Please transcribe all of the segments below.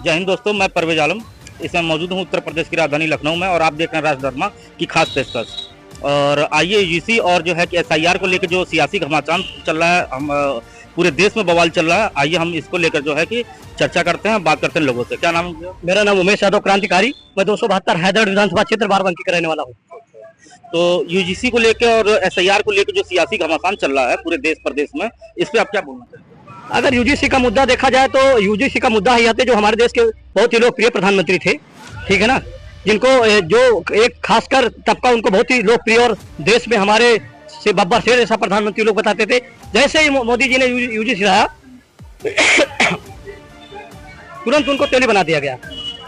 जय हिंद दोस्तों, मैं परवेज आलम इस समय मौजूद हूँ उत्तर प्रदेश की राजधानी लखनऊ में और आप देख रहे हैं राष्ट्रधर्मा की खास पेशकश। और आइए यूजीसी और जो है कि एसआईआर को लेकर जो सियासी घमासान चल रहा है, हम पूरे देश में बवाल चल रहा है, आइए हम इसको लेकर जो है कि चर्चा करते हैं, बात करते हैं लोगों से। क्या नाम है? मेरा नाम उमेश यादव क्रांतिकारी, मैं 272 हैदराबाद विधानसभा क्षेत्र बाराबंकी का रहने वाला हूँ। तो यूजीसी को लेकर और एसआईआर को लेकर जो सियासी घमासान चल रहा है पूरे देश प्रदेश में, इस पे आप क्या बोलना चाहते हैं? अगर यूजीसी का मुद्दा देखा जाए तो यूजीसी का मुद्दा ही आते जो हमारे देश के बहुत ही लोकप्रिय प्रधानमंत्री थे, ठीक है ना, जिनको जो एक खासकर तबका उनको बहुत ही लोकप्रिय और देश में हमारे से बब्बर शेर ऐसा प्रधानमंत्री लोग बताते थे। जैसे ही मोदी जी ने यूजीसी लाया तुरंत उनको तेली बना दिया गया,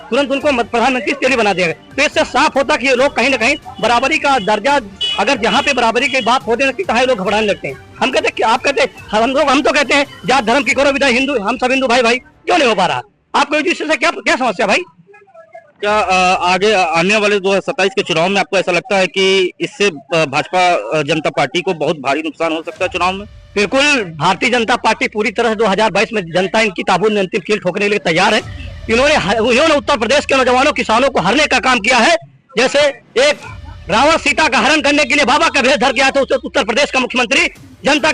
तुरंत उनको प्रधानमंत्री तेली बना दिया गया। तो इससे साफ होता कि ये लोग कहीं ना कहीं बराबरी का दर्जा, अगर जहाँ पे बराबरी की बात होती है तो लोग घबराने लगते हैं। हम कहते हैं कि आप कहते हैं हम तो कहते हैं जात धर्म की करो विदा, हिंदू हम सब हिंदू भाई भाई, क्यों नहीं हो पा रहा? आपको यूजीसी से क्या समस्या भाई? क्या आगे आने वाले 2027 के चुनाव में आपको ऐसा लगता है कि इससे भाजपा जनता पार्टी को बहुत भारी नुकसान हो सकता है चुनाव में? बिल्कुल, भारतीय जनता पार्टी पूरी तरह से 2022 में जनता इनकी ताबूत में अंतिम कील ठोकने के लिए तैयार है। इन्होंने उत्तर प्रदेश के नौजवानों किसानों को हरने का काम किया है। जैसे एक रावण सीता का हरण करने के लिए बाबा का भेष धर गया था, तो उत्तर प्रदेश का मुख्यमंत्री जनता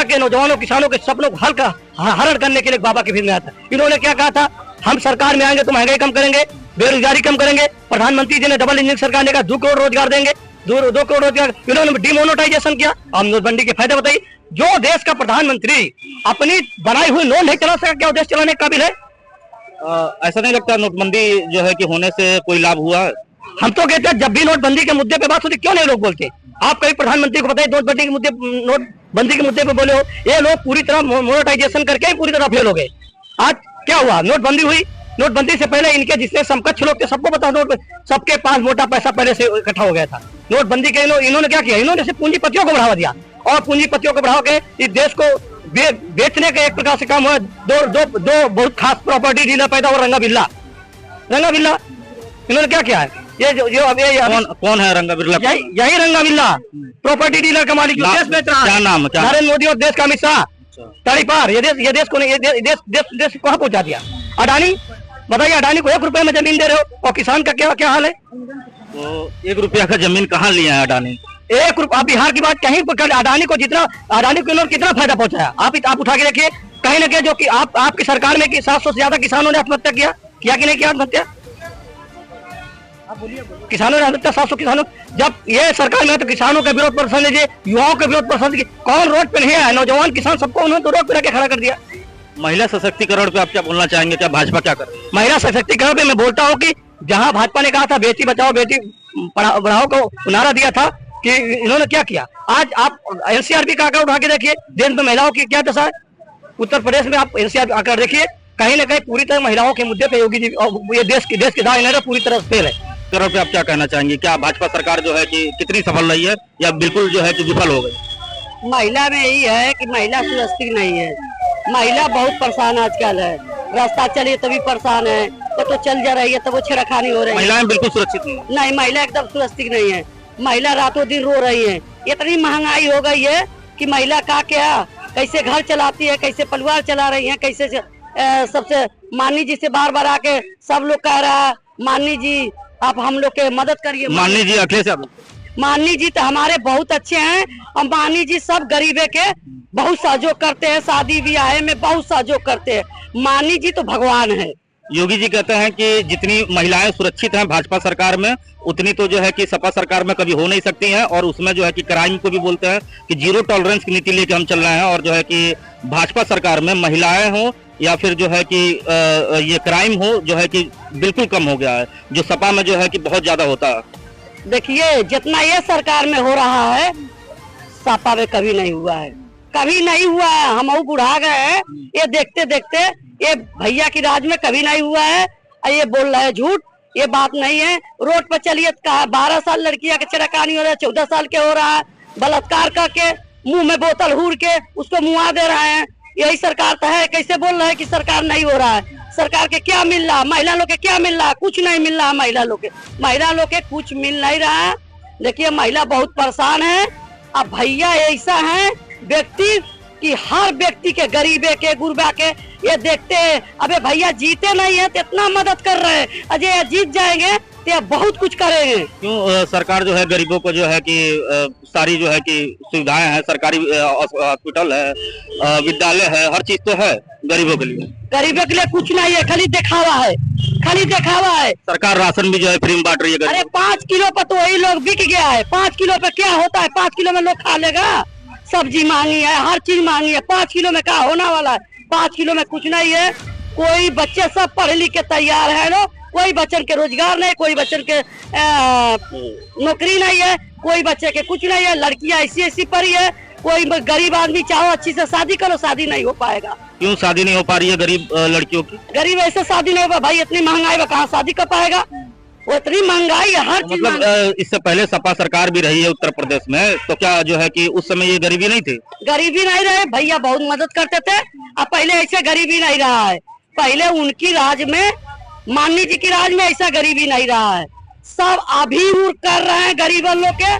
के नौजवानों किसानों के सपनों को हरण करने के लिए बाबा के भेष में आया था। इन्होंने क्या कहा था? हम सरकार में आएंगे तो महंगाई कम करेंगे, बेरोजगारी कम करेंगे। प्रधानमंत्री जी ने डबल इंजन सरकार ने कहा 2 करोड़ रोजगार देंगे, 2 करोड़ रोजगार। इन्होंने डिमोनेटाइजेशन किया। अब नोटबंदी के फायदे बताइए। जो देश का प्रधानमंत्री अपनी बनाई हुई नोट नहीं चला सका, क्या देश चलाने के काबिल है? ऐसा नहीं लगता नोटबंदी जो है कि होने से कोई लाभ हुआ? हम तो कहते हैं जब भी नोटबंदी के मुद्दे पे बात होती क्यों नहीं लोग बोलते? आप कभी प्रधानमंत्री को बताइए नोटबंदी के मुद्दे पे बोले हो? ये लोग पूरी तरह मोनेटाइजेशन करके पूरी तरह फेल हो गए। आज क्या हुआ? नोटबंदी हुई। नोटबंदी से पहले इनके जितने समकक्ष लोग थे सबको पता, नोट सबके पास मोटा पैसा पहले से इकट्ठा हो गया था। नोटबंदी के इन्होंने क्या किया? इन्होंने सिर्फ पूंजीपतियों को बढ़ावा दिया और पूंजीपतियों को बढ़ा के इस देश को बेचने का एक प्रकार से काम हुआ। दो बहुत खास प्रॉपर्टी डीलर पैदा हुआ, रंगा बिल्ला। इन्होंने क्या किया है? ये जो अब कौन है रंगा बिल्ला? यही रंगा बिल्ला प्रॉपर्टी डीलर का मालिक देश बेच रहा है। क्या नाम है? नरेंद्र मोदी और देश का अमित शाह तड़ी पार। ये देश को कहाँ पहुंचा दिया? अडानी, बताइए, अडानी को 1 रुपए में जमीन दे रहे हो और किसान का क्या हाल है? तो 1 रुपया का जमीन कहाँ लिया है अडानी? 1 रुपया बिहार की बात कहीं पर अडानी को इन्होंने कितना फायदा पहुंचाया आप उठा के देखिए। कहीं ना कहीं जो कि आपकी सरकार में 700 से ज्यादा किसानों ने आत्महत्या किया कि नहीं किया आत्महत्या? किसानों ने आत्महत्या 700 किसानों। जब ये सरकार में है तो किसानों का विरोध प्रदर्शन लीजिए, युवाओं का विरोध प्रदर्शन, कौन रोड पे नहीं है? नौजवान किसान सबको उन्होंने तो रोड पे रखे खड़ा कर दिया। महिला सशक्तिकरण पे आप क्या बोलना चाहेंगे? क्या भाजपा क्या कर रही है? महिला सशक्तिकरण पे मैं बोलता हूँ कि जहाँ भाजपा ने कहा था बेटी बचाओ बेटी पढ़ाओ को नारा दिया था, कि इन्होंने क्या किया? आज आप एनसीआरबी का आंकड़ा उठा के देखिए, देश में महिलाओं की क्या दशा है। उत्तर प्रदेश में आप एनसीआरबी आंकड़ा देखिए, कहीं ना कहीं पूरी तरह महिलाओं के मुद्दे पे योगी जी ये देश के दाएं पूरी तरह फेल है। तरह पे आप क्या कहना चाहेंगे? क्या भाजपा सरकार जो है कि कितनी सफल रही है या बिल्कुल जो है कि विफल हो गई? महिला में यही है कि महिला सुरक्षित नहीं है। महिला बहुत परेशान आजकल है। रास्ता चलिए तभी परेशान है, तो चल जा रही है तब वो छेड़खानी हो रही है। महिलाएं बिल्कुल सुरक्षित नहीं, महिला एकदम सुरक्षित नहीं है। महिला रातों दिन रो रही है। इतनी महंगाई हो गई है कि महिला का क्या, कैसे घर चलाती है, कैसे परिवार चला रही है, कैसे सबसे माननी जी से बार आके सब लोग कह रहा है माननी जी आप हम लोग के मदद करिए। माननी जी अखिलेश यादव, माननी जी तो हमारे बहुत अच्छे हैं और माननी जी सब गरीबे के बहुत सहयोग करते हैं, शादी ब्याह में बहुत सहयोग करते हैं। माननी जी तो भगवान है। योगी जी कहते हैं कि जितनी महिलाएं सुरक्षित हैं भाजपा सरकार में, उतनी तो जो है कि सपा सरकार में कभी हो नहीं सकती हैं। और उसमें जो है कि क्राइम को भी बोलते हैं कि 0 टॉलरेंस की नीति लेके हम चल रहे हैं। और जो है कि भाजपा सरकार में महिलाएं हो या फिर जो है कि ये क्राइम हो जो है कि बिल्कुल कम हो गया है, जो सपा में जो है कि बहुत ज्यादा होता है। देखिए जितना ये सरकार में हो रहा है सपा में कभी नहीं हुआ है, कभी नहीं हुआ है। हम बुढ़ा गए हैं ये देखते देखते। ये भैया की राज में कभी नहीं हुआ है। ये बोल रहा है झूठ, ये बात नहीं है। रोड पर चलिए 12 साल लड़कियां के छेड़खानी हो रहा है, 14 साल के हो रहा है, बलात्कार करके मुंह में बोतल हूर के उसको मुआ दे रहे हैं। यही सरकार तो है। कैसे बोल रहे हैं कि सरकार नहीं हो रहा है? सरकार के क्या मिल रहा? महिला लोग के क्या मिल रहा? कुछ नहीं मिल रहा। महिला लोग के कुछ मिल नहीं रहा। देखिए महिला बहुत परेशान है। अब भैया ऐसा है व्यक्ति कि हर व्यक्ति के, गरीबे के, गुरबा के ये देखते हैं। अबे भैया जीते नहीं है तो इतना मदद कर रहे हैं, अजय जीत जाएंगे तो ये बहुत कुछ करेंगे। क्यों सरकार जो है गरीबों को जो है कि सारी जो है कि सुविधाएं हैं, सरकारी हॉस्पिटल है, विद्यालय है, हर चीज तो है गरीबों के लिए। गरीबों के लिए कुछ नहीं है, खाली दिखावा है, खाली दिखावा है। सरकार राशन भी जो है फ्री में बांट रही है। अरे 5 किलो पर तो वही लोग बिक गया है। 5 किलो पे क्या होता है? 5 किलो में लोग खा लेगा? सब्जी महंगी है, हर चीज महंगी है, 5 किलो में क्या होने वाला है? 5 किलो में कुछ नहीं है। कोई बच्चे सब पढ़ लिख के तैयार है लोग, कोई बच्चन के रोजगार नहीं, कोई बच्चन के नौकरी नहीं है, कोई बच्चे के कुछ नहीं है। लड़कियां ऐसी पढ़ी है, कोई गरीब आदमी चाहो अच्छी से शादी करो, शादी नहीं हो पाएगा। क्यों शादी नहीं हो पा रही है गरीब लड़कियों की? गरीब ऐसे शादी नहीं होगा भाई, इतनी महंगाई में कहाँ शादी कर पाएगा? वो इतनी महंगाई है, हर चीज मतलब इससे पहले सपा सरकार भी रही है उत्तर प्रदेश में, तो क्या जो है कि उस समय ये गरीबी नहीं थी? गरीबी नहीं रहे भैया, बहुत मदद करते थे। अब पहले ऐसे गरीबी नहीं रहा है। पहले उनकी राज में, माननी जी की राज में ऐसा गरीबी नहीं रहा है। सब अभी कर रहे हैं गरीबों लोग के।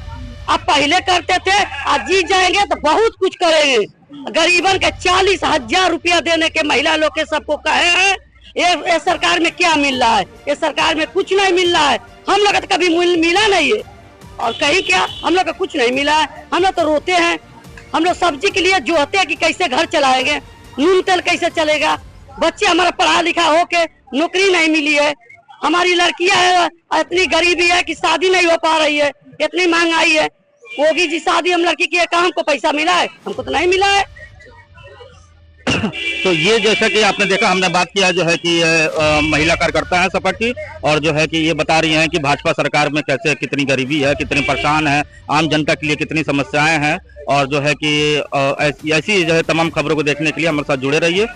अब पहले करते थे, आज जीत जाएंगे तो बहुत कुछ करेंगे। गरीबन के 40,000 रुपया देने के महिला लोग के सबको कहे हैं। ये सरकार में क्या मिल रहा है? ये सरकार में कुछ नहीं मिल रहा है। हम लोग तो कभी मिला नहीं है, और कहीं क्या हम लोग को कुछ नहीं मिला है। हम लोग तो रोते हैं, हम लोग सब्जी के लिए जोहते हैं कि कैसे घर चलाएंगे, नून तेल कैसे चलेगा। बच्चे हमारा पढ़ा लिखा होके नौकरी नहीं मिली है। हमारी लड़कियां है, इतनी गरीबी है कि शादी नहीं हो पा रही है, इतनी महंगाई है। होगी जी शादी हम लड़की की है, कहाँ हमको पैसा मिला है? हमको तो नहीं मिला है। तो ये जैसा कि आपने देखा, हमने बात किया जो है कि महिला कार्यकर्ता है सपा की, और जो है कि ये बता रही हैं कि भाजपा सरकार में कैसे कितनी गरीबी है, कितनी परेशान है, आम जनता के लिए कितनी समस्याएं हैं, और जो है कि ऐसी जो है तमाम खबरों को देखने के लिए हमारे साथ जुड़े रहिए।